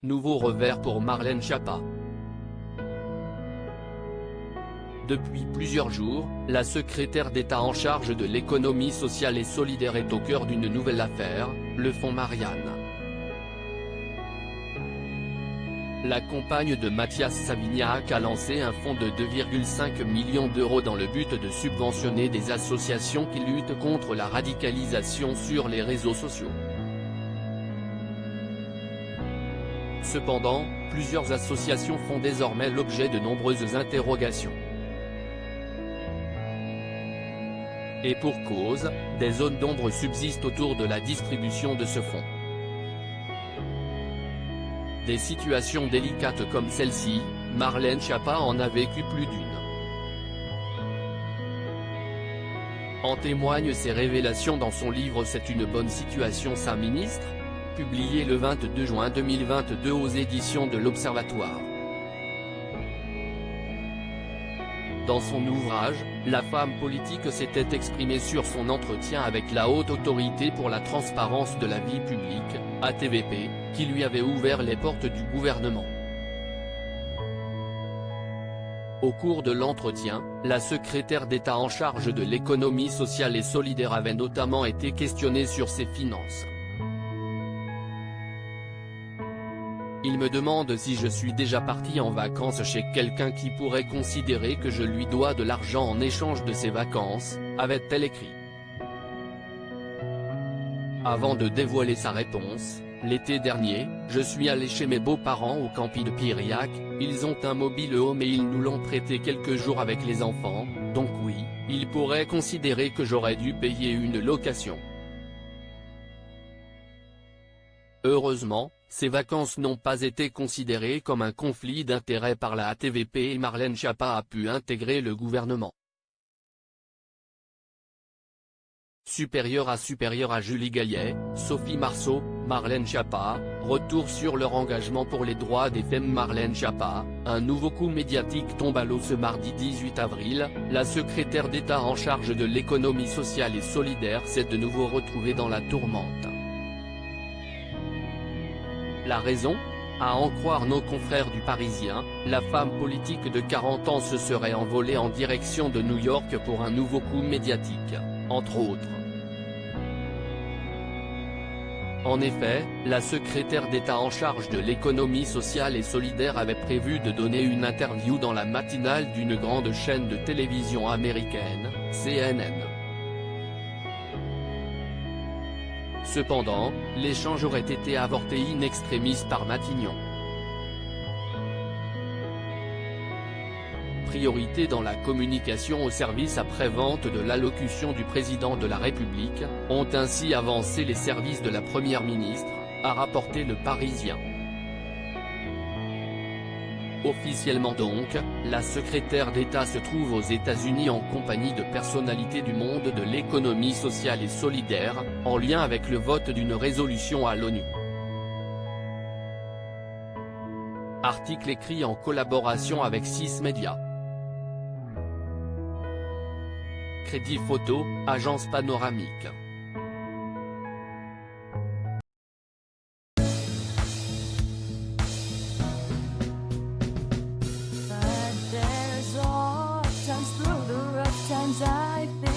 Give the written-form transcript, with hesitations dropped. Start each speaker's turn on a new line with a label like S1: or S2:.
S1: Nouveau revers pour Marlène Schiappa. Depuis plusieurs jours, la secrétaire d'État en charge de l'économie sociale et solidaire est au cœur d'une nouvelle affaire, le fonds Marianne. La compagne de Mathias Savignac a lancé un fonds de 2,5 millions d'euros dans le but de subventionner des associations qui luttent contre la radicalisation sur les réseaux sociaux. Cependant, plusieurs associations font désormais l'objet de nombreuses interrogations. Et pour cause, des zones d'ombre subsistent autour de la distribution de ce fonds. Des situations délicates comme celle-ci, Marlène Schiappa en a vécu plus d'une. En témoignent ses révélations dans son livre C'est une bonne situation ça ministre, publié le 22 juin 2022 aux éditions de l'Observatoire. Dans son ouvrage, la femme politique s'était exprimée sur son entretien avec la Haute Autorité pour la transparence de la vie publique, ATVP, qui lui avait ouvert les portes du gouvernement. Au cours de l'entretien, la secrétaire d'État en charge de l'économie sociale et solidaire avait notamment été questionnée sur ses finances. Il me demande si je suis déjà parti en vacances chez quelqu'un qui pourrait considérer que je lui dois de l'argent en échange de ses vacances, avait-elle écrit. Avant de dévoiler sa réponse, l'été dernier, je suis allé chez mes beaux-parents au Campi de Piriac, ils ont un mobile home et ils nous l'ont prêté quelques jours avec les enfants, donc oui, ils pourraient considérer que j'aurais dû payer une location. Heureusement, ces vacances n'ont pas été considérées comme un conflit d'intérêts par la ATVP et Marlène Schiappa a pu intégrer le gouvernement. Supérieur à Julie Gaillet, Sophie Marceau, Marlène Schiappa, retour sur leur engagement pour les droits des femmes. Marlène Schiappa, un nouveau coup médiatique tombe à l'eau ce mardi 18 avril, la secrétaire d'État en charge de l'économie sociale et solidaire s'est de nouveau retrouvée dans la tourmente. La raison ? À en croire nos confrères du Parisien, la femme politique de 40 ans se serait envolée en direction de New York pour un nouveau coup médiatique, entre autres. En effet, la secrétaire d'État en charge de l'économie sociale et solidaire avait prévu de donner une interview dans la matinale d'une grande chaîne de télévision américaine, CNN. Cependant, l'échange aurait été avorté in extremis par Matignon. Priorité dans la communication au service après-vente de l'allocution du président de la République, ont ainsi avancé les services de la première ministre, a rapporté Le Parisien. Officiellement donc, la secrétaire d'État se trouve aux États-Unis en compagnie de personnalités du monde de l'économie sociale et solidaire, en lien avec le vote d'une résolution à l'ONU. Article écrit en collaboration avec 6 médias. Crédit photo, agence panoramique.
S2: I've been